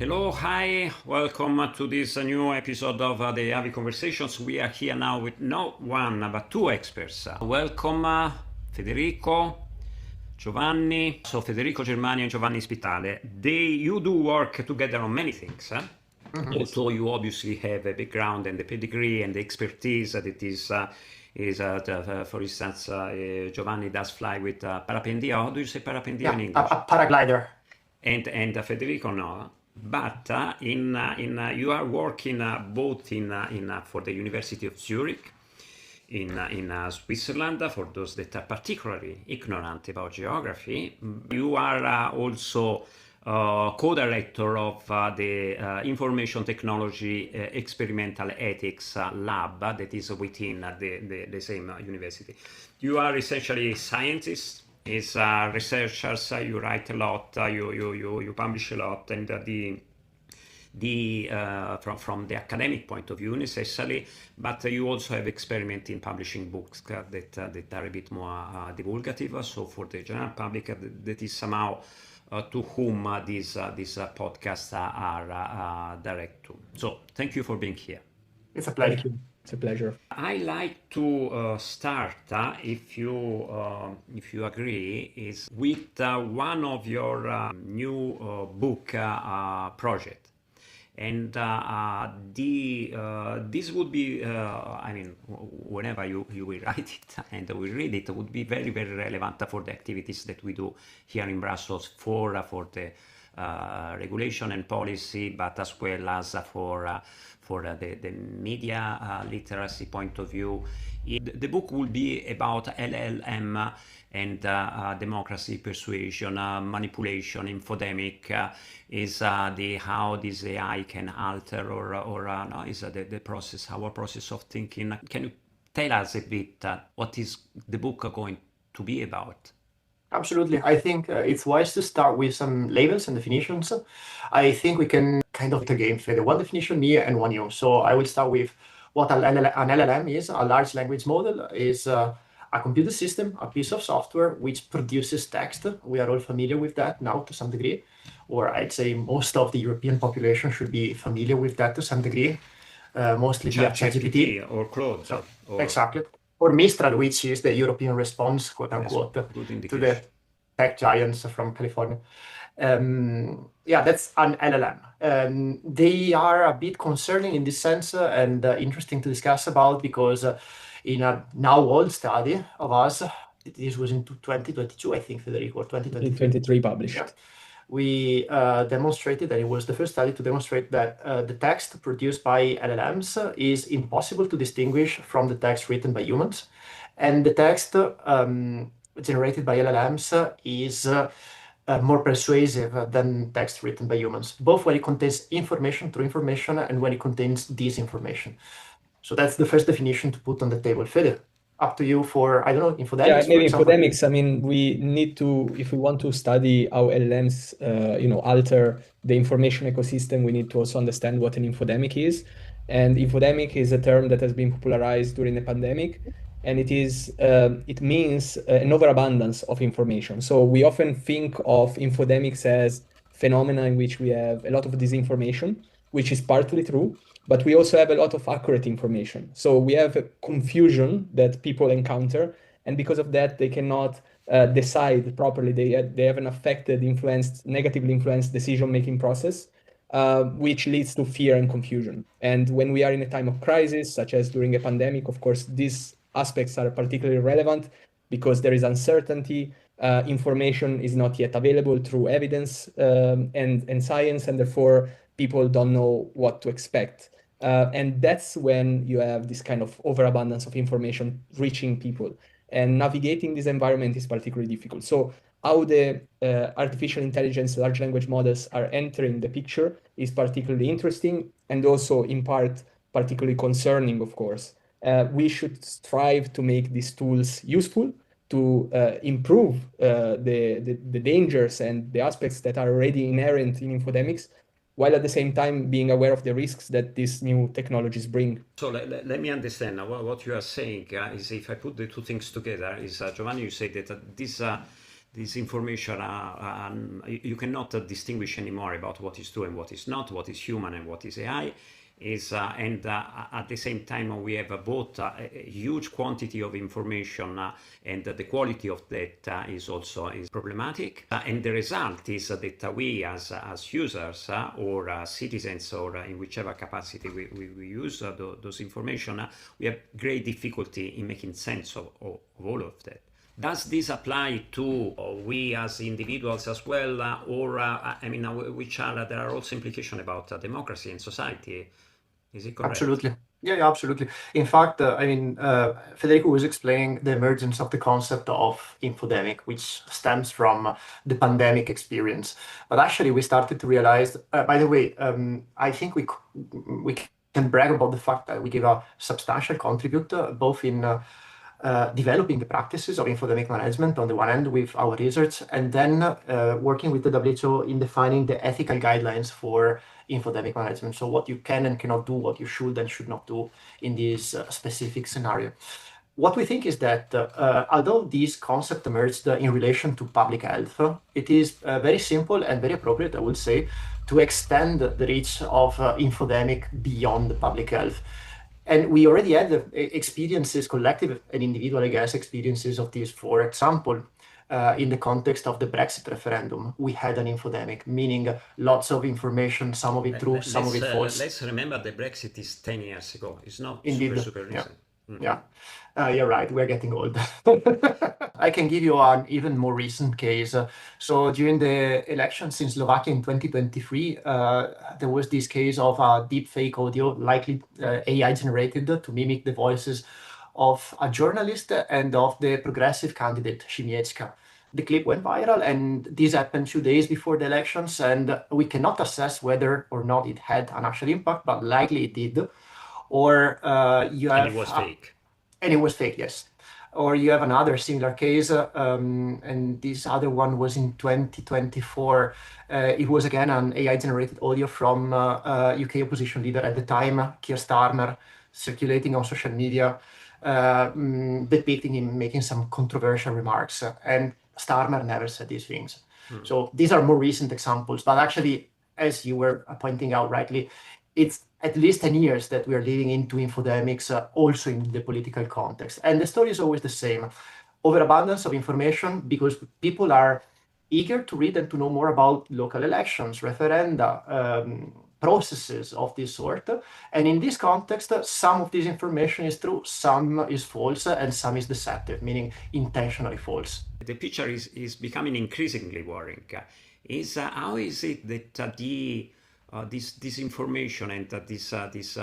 Hello, hi, welcome to this new episode of the EAVI Conversations. We are here now with not one but two experts. Welcome Federico, Giovanni. So Federico Germani and Giovanni Spitale. You do work together on many things. Yes. Also, you obviously have a background and the pedigree and the expertise that for instance, Giovanni does fly with parapendia. How do you say parapendia in English? A paraglider. And Federico no. But you are working both for the University of Zurich in Switzerland. For those that are particularly ignorant about geography, you are also co-director of the Information Technology Experimental Ethics Lab that is within the same university. You are essentially scientists. Is researchers, you write a lot, you publish a lot, and from the academic point of view necessarily, but you also have experiment in publishing books that are a bit more divulgative. So for the general public, that is somehow to whom these podcasts are direct to. So thank you for being here. It's a pleasure. Thank you. It's a pleasure. I like to start, if you agree, is with one of your new book project, and this would be, whenever you will write it and we read it, would be very, very relevant for the activities that we do here in Brussels for the regulation and policy, but as well as for the media literacy point of view. The book will be about LLM and democracy, persuasion, manipulation, infodemic, how this AI can alter the process, our process of thinking. Can you tell us a bit what is the book going to be about? Absolutely. I think it's wise to start with some labels and definitions. I think we can kind of game Fede. One definition, me, and one you. So I will start with what an LLM is. A large language model is a computer system, a piece of software which produces text. We are all familiar with that now to some degree, or I'd say most of the European population should be familiar with that to some degree, mostly via ChatGPT or Claude. Exactly. Or Mistral, which is the European response, quote unquote, to the tech giants from California. That's an LLM. They are a bit concerning in this sense and interesting to discuss about, because in a now old study of us, this was in 2022, I think, Federico, or 2023 published. Yeah. We demonstrated that it was the first study to demonstrate that the text produced by LLMs is impossible to distinguish from the text written by humans. And the text generated by LLMs is more persuasive than text written by humans, both when it contains information, true information, and when it contains disinformation. So that's the first definition to put on the table. Fede, up to you for, I don't know, infodemics. Yeah, maybe infodemics. I mean, we need to, if we want to study how LLMs, alter the information ecosystem, we need to also understand what an infodemic is. And infodemic is a term that has been popularized during the pandemic, and it means an overabundance of information. So we often think of infodemics as phenomena in which we have a lot of disinformation, which is partly true, but we also have a lot of accurate information. So we have a confusion that people encounter, and because of that, they cannot decide properly. They have an negatively influenced decision-making process, which leads to fear and confusion. And when we are in a time of crisis, such as during a pandemic, of course, these aspects are particularly relevant because there is uncertainty. Information is not yet available through evidence and science, and therefore people don't know what to expect. And that's when you have this kind of overabundance of information reaching people. And navigating this environment is particularly difficult. So how the artificial intelligence, large language models are entering the picture is particularly interesting, and also in part particularly concerning, of course. We should strive to make these tools useful, to improve the dangers and the aspects that are already inherent in infodemics, while at the same time being aware of the risks that these new technologies bring. So let me understand what you are saying is, if I put the two things together, is Giovanni, you say that this information, you cannot distinguish anymore about what is true and what is not, what is human and what is AI. And at the same time, we have both a huge quantity of information, and the quality of that is problematic. And the result is that we as users or citizens, or in whichever capacity we use those information, we have great difficulty in making sense of all of that. Does this apply to we as individuals as well, or there are also implications about democracy and society? Is it correct? Absolutely. Yeah, absolutely. In fact, Federico was explaining the emergence of the concept of infodemic, which stems from the pandemic experience. But actually, we started to realize, by the way, I think we can brag about the fact that we give a substantial contributor both in developing the practices of infodemic management on the one hand with our research, and then working with the WHO in defining the ethical guidelines for infodemic management. So what you can and cannot do, what you should and should not do in this specific scenario. What we think is that although this concept emerged in relation to public health, it is very simple and very appropriate, I would say, to extend the reach of infodemic beyond the public health. And we already had experiences, collective and individual, I guess, experiences of this. For example, in the context of the Brexit referendum, we had an infodemic, meaning lots of information, some of it true, some of it false. Let's remember the Brexit is 10 years ago. It's not Indeed. super recent. Yeah, you're right. We're getting old. I can give you an even more recent case. So during the elections in Slovakia in 2023, there was this case of a deep fake audio, likely AI generated to mimic the voices of a journalist and of the progressive candidate, Szymiecka. The clip went viral, and this happened 2 days before the elections, and we cannot assess whether or not it had an actual impact, but likely it did. Or you have... And it was fake. And it was fake, yes. Or you have another similar case, and this other one was in 2024. It was again an AI-generated audio from UK opposition leader at the time, Keir Starmer, circulating on social media, depicting him making some controversial remarks. And Starmer never said these things. So these are more recent examples. But actually, as you were pointing out rightly, it's at least 10 years that we are living into infodemics, also in the political context. And the story is always the same. Overabundance of information because people are eager to read and to know more about local elections, referenda, processes of this sort. And in this context, some of this information is true, some is false, and some is deceptive, meaning intentionally false. The picture is becoming increasingly worrying. How is it that this information and this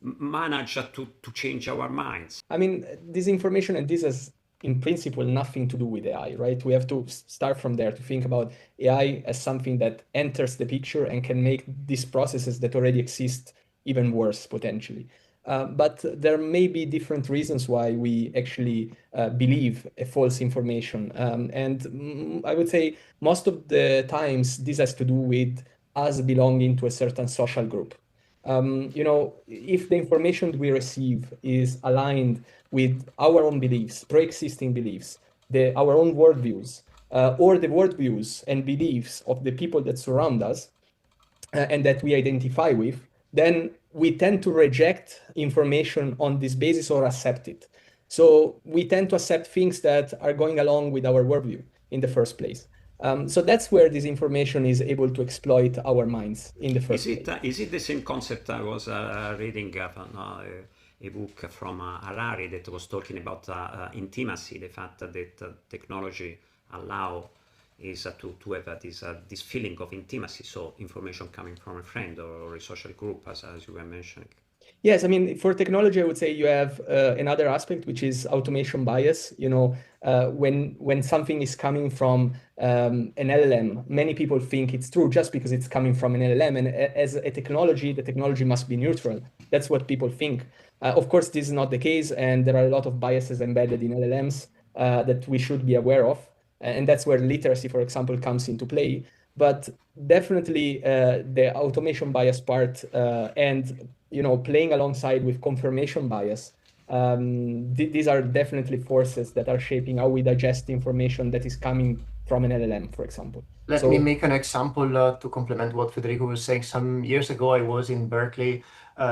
manage to change our minds? I mean, this information and this has in principle nothing to do with AI, right? We have to start from there to think about AI as something that enters the picture and can make these processes that already exist even worse potentially. But there may be different reasons why we actually believe a false information. And I would say most of the times this has to do with us belonging to a certain social group. If the information we receive is aligned with our own beliefs, pre-existing beliefs, our own worldviews, or the worldviews and beliefs of the people that surround us and that we identify with, then we tend to reject information on this basis or accept it. So we tend to accept things that are going along with our worldview in the first place. So that's where this information is able to exploit our minds in the first place. Is it the same concept? I was reading a book from Harari that was talking about intimacy, the fact that technology allow is to have this feeling of intimacy, so information coming from a friend or a social group, as you were mentioning. Yes, I mean, for technology, I would say you have another aspect, which is automation bias. When something is coming from an LLM, many people think it's true just because it's coming from an LLM. And as a technology, the technology must be neutral. That's what people think. Of course, this is not the case, and there are a lot of biases embedded in LLMs that we should be aware of. And that's where literacy, for example, comes into play. But definitely the automation bias part and playing alongside with confirmation bias These are definitely forces that are shaping how we digest information that is coming from an LLM, for example. Let me make an example to complement what Federico was saying. Some years ago, I was in Berkeley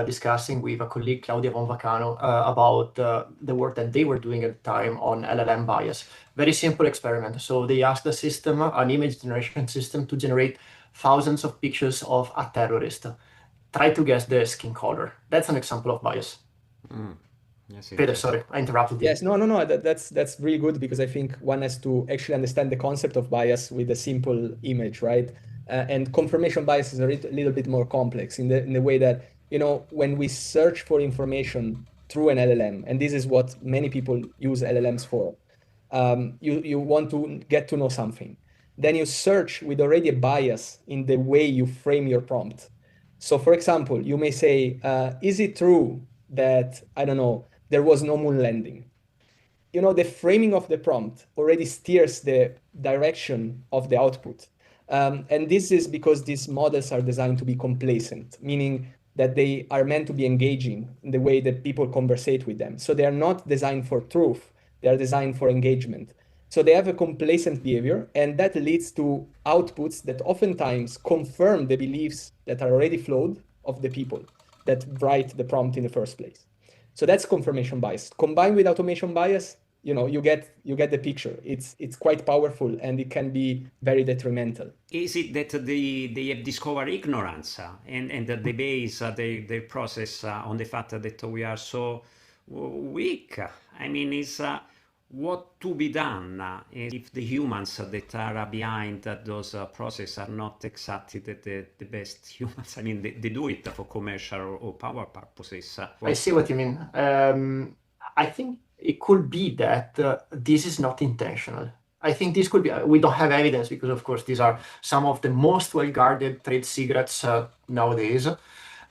discussing with a colleague, Claudia Von Vacano, about the work that they were doing at the time on LLM bias. Very simple experiment. So they asked the system, an image generation system, to generate thousands of pictures of a terrorist. Try to guess the skin color. That's an example of bias. Yes, Peter, sorry, I interrupted you. Yes, no. That's really good, because I think one has to actually understand the concept of bias with a simple image, right? And confirmation bias is a little bit more complex in the way that, when we search for information through an LLM, and this is what many people use LLMs for, you want to get to know something. Then you search with already a bias in the way you frame your prompt. So, for example, you may say, is it true that, I don't know, there was no moon landing? The framing of the prompt already steers the direction of the output. And this is because these models are designed to be complacent, meaning that they are meant to be engaging in the way that people conversate with them. So they are not designed for truth, they are designed for engagement. So they have a complacent behavior, and that leads to outputs that oftentimes confirm the beliefs that are already flowed of the people that write the prompt in the first place. So that's confirmation bias. Combined with automation bias, you get the picture. It's quite powerful, and it can be very detrimental. Is it that they have discovered ignorance and that they base their process on the fact that we are so weak? I mean, is what to be done if the humans that are behind those processes are not exactly the best humans? I mean, they do it for commercial or power purposes. I see what you mean. I think it could be that this is not intentional. I think this could be, we don't have evidence because, of course, these are some of the most well-guarded trade secrets nowadays.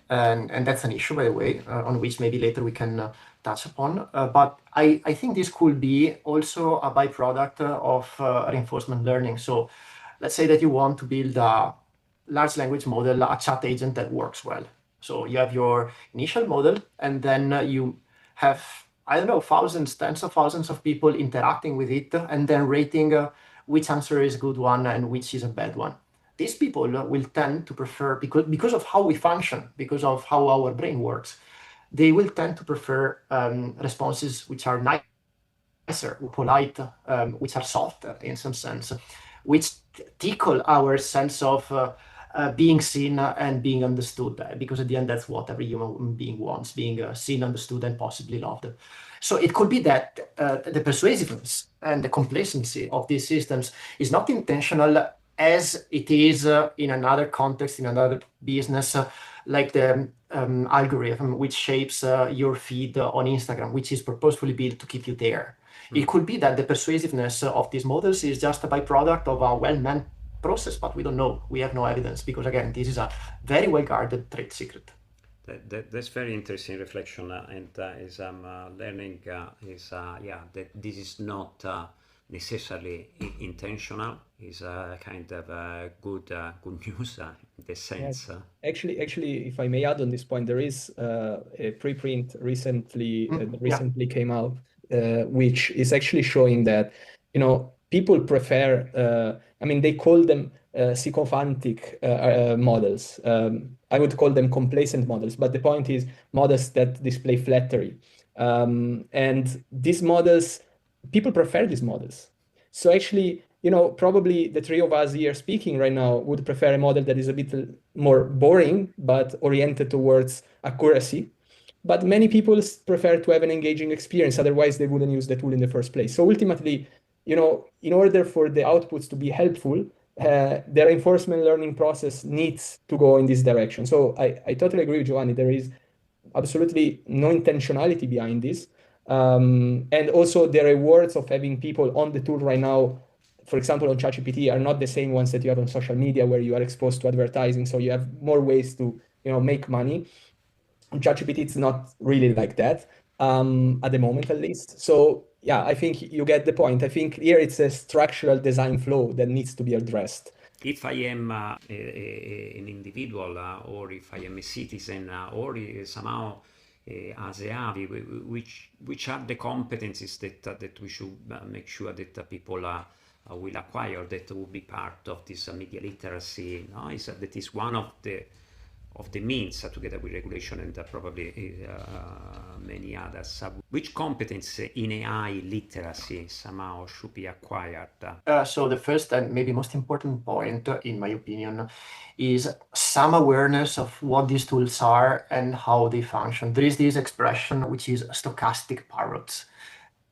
And that's an issue, by the way, on which maybe later we can touch upon. But I think this could be also a byproduct of reinforcement learning. So let's say that you want to build a large language model, a chat agent that works well. So you have your initial model, and then you have, I don't know, thousands, tens of thousands of people interacting with it, and then rating which answer is a good one and which is a bad one. These people will tend to prefer, because of how we function, because of how our brain works, they will tend to prefer responses which are nicer, polite, which are soft in some sense, which tickle our sense of being seen and being understood, because at the end that's what every human being wants, being seen, understood, and possibly loved. So it could be that the persuasiveness and the complacency of these systems is not intentional, as it is in another context, in another business, like the algorithm which shapes your feed on Instagram, which is purposefully built to keep you there. It could be that the persuasiveness of these models is just a byproduct of a well-meant process, but we don't know. We have no evidence because, again, this is a very well-guarded trade secret. That's very interesting reflection, and as I'm learning, that this is not necessarily intentional. Is kind of good news in this sense. Yes. Actually, if I may add on this point, there is a preprint recently came out, which is actually showing that people prefer. They call them sycophantic models. I would call them complacent models, but the point is models that display flattery. And these models, people prefer these models. So actually, probably the three of us here speaking right now would prefer a model that is a bit more boring, but oriented towards accuracy. But many people prefer to have an engaging experience. Otherwise, they wouldn't use the tool in the first place. So ultimately, in order for the outputs to be helpful, the reinforcement learning process needs to go in this direction. So I totally agree with Giovanni. There is absolutely no intentionality behind this. And also the rewards of having people on the tool right now, for example, on ChatGPT, are not the same ones that you have on social media where you are exposed to advertising. So you have more ways to, make money. On ChatGPT, it's not really like that, at the moment, at least. So yeah, I think you get the point. I think here it's a structural design flaw that needs to be addressed. If I am an individual or if I am a citizen or somehow as EAVI, which are the competencies that we should make sure that people will acquire, that will be part of this media literacy. No? That is one of the means, together with regulation and probably many others. Which competence in AI literacy somehow should be acquired? So the first and maybe most important point, in my opinion, is some awareness of what these tools are and how they function. There is this expression which is stochastic parrots.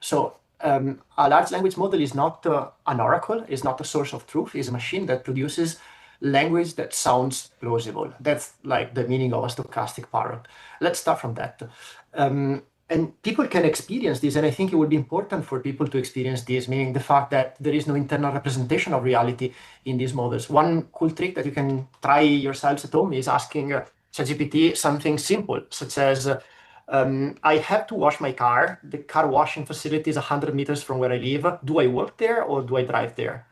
So a large language model is not an oracle, is not a source of truth, is a machine that produces language that sounds plausible. That's like the meaning of a stochastic parrot. Let's start from that. And people can experience this, and I think it would be important for people to experience this, meaning the fact that there is no internal representation of reality in these models. One cool trick that you can try yourselves at home is asking ChatGPT something simple, such as, I have to wash my car. The car washing facility is 100 meters from where I live. Do I work there or do I drive there?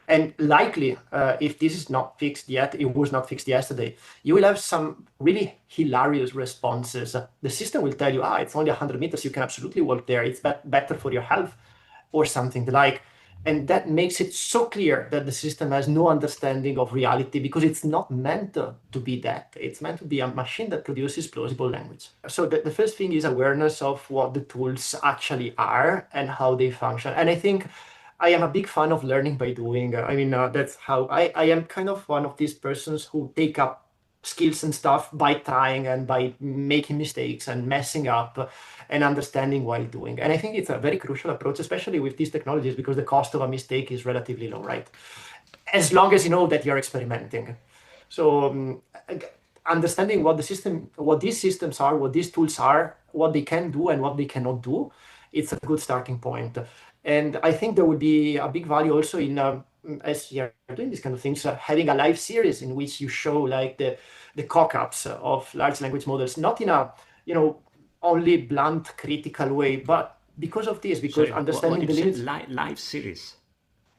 And likely, if this is not fixed yet, it was not fixed yesterday, you will have some really hilarious responses. The system will tell you, it's only 100 meters, you can absolutely walk there, it's better for your health, or something like. And that makes it so clear that the system has no understanding of reality, because it's not meant to be that. It's meant to be a machine that produces plausible language. So the first thing is awareness of what the tools actually are and how they function. And I think I am a big fan of learning by doing. That's how I am kind of one of these persons who take up skills and stuff by trying and by making mistakes and messing up and understanding while doing. And I think it's a very crucial approach, especially with these technologies, because the cost of a mistake is relatively low, right? As long as you know that you're experimenting. So understanding what these systems are, what these tools are, what they can do and what they cannot do, it's a good starting point. And I think there would be a big value also in, as you're doing these kind of things, having a live series in which you show like the cock-ups of large language models, not in a, only blunt, critical way, but because of this, because understanding what the limits. Live series?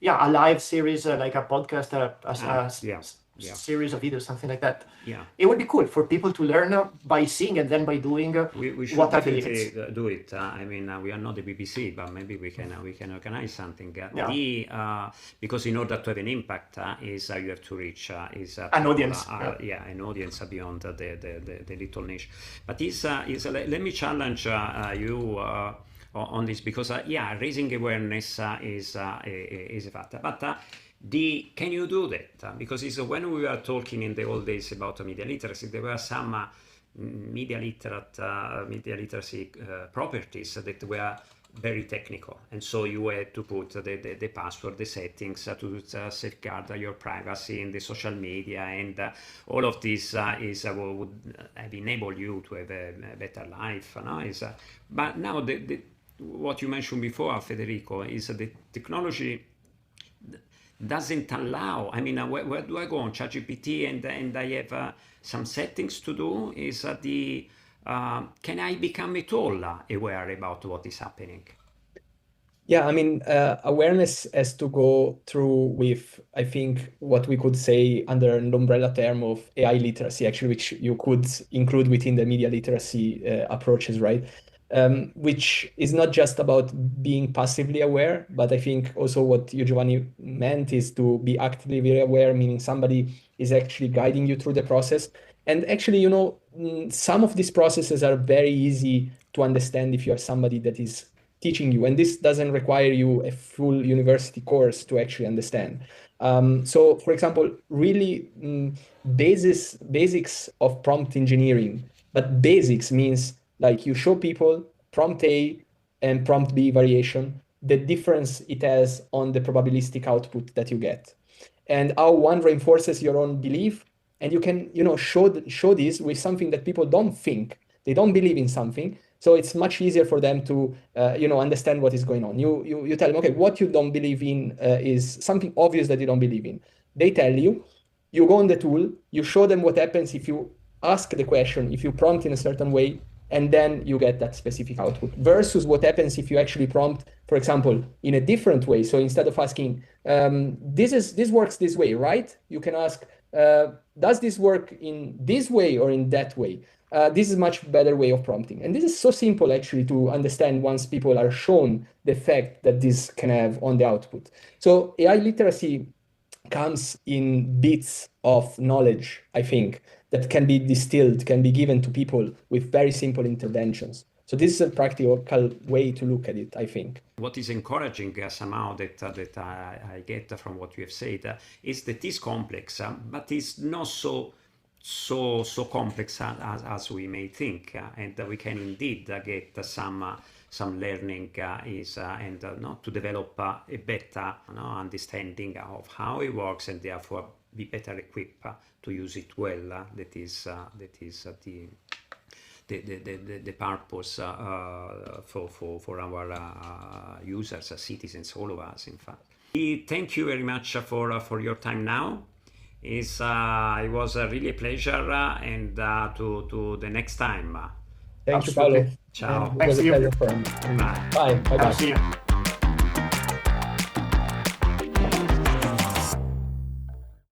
Yeah, a live series, like a podcast, series of videos, something like that. Yeah, it would be cool for people to learn by seeing and then by doing. We should what definitely do it. We are not the BBC, but maybe we can organize something. Because in order to have an impact, you have to reach an audience. An audience beyond the little niche. But let me challenge you on this, because raising awareness is a factor, but. Can you do that? Because when we were talking in the old days about media literacy, there were some media literacy properties that were very technical, and so you had to put the password, the settings to safeguard your privacy in the social media, and all of this would have enabled you to have a better life. But now what you mentioned before, Federico, is the technology doesn't allow. Where do I go on ChatGPT and I have some settings to do? Can I become at all aware about what is happening? Yeah, awareness has to go through with, I think, what we could say under an umbrella term of AI literacy, actually, which you could include within the media literacy approaches, right? Which is not just about being passively aware, but I think also what you, Giovanni, meant is to be actively very aware, meaning somebody is actually guiding you through the process. And actually, some of these processes are very easy to understand if you are somebody that is teaching you, and this doesn't require you a full university course to actually understand. So, for example, really basics of prompt engineering, but basics means like you show people prompt A and prompt B variation, the difference it has on the probabilistic output that you get, and how one reinforces your own belief. And you can, show this with something that people don't think, they don't believe in something. So it's much easier for them to, understand what is going on. You tell them, okay, what you don't believe in is something obvious that you don't believe in. They tell you, you go on the tool, you show them what happens if you ask the question, if you prompt in a certain way, and then you get that specific output, versus what happens if you actually prompt, for example, in a different way. So instead of asking, this works this way, right? You can ask, does this work in this way or in that way? this is a much better way of prompting. And this is so simple actually to understand once people are shown the effect that this can have on the output. So AI literacy comes in bits of knowledge, I think, that can be distilled, can be given to people with very simple interventions. So this is a practical way to look at it, I think. What is encouraging somehow that I get from what you have said is that it's complex, but it's not so complex as we may think, and we can indeed get some learning and to develop a better understanding of how it works, and therefore be better equipped to use it well. That is the purpose for our users, citizens, all of us, in fact. Thank you very much for your time now. It was really a pleasure, and to the next time. Thank you, Paolo. Ciao. It was a pleasure for me. Bye. Bye. See you.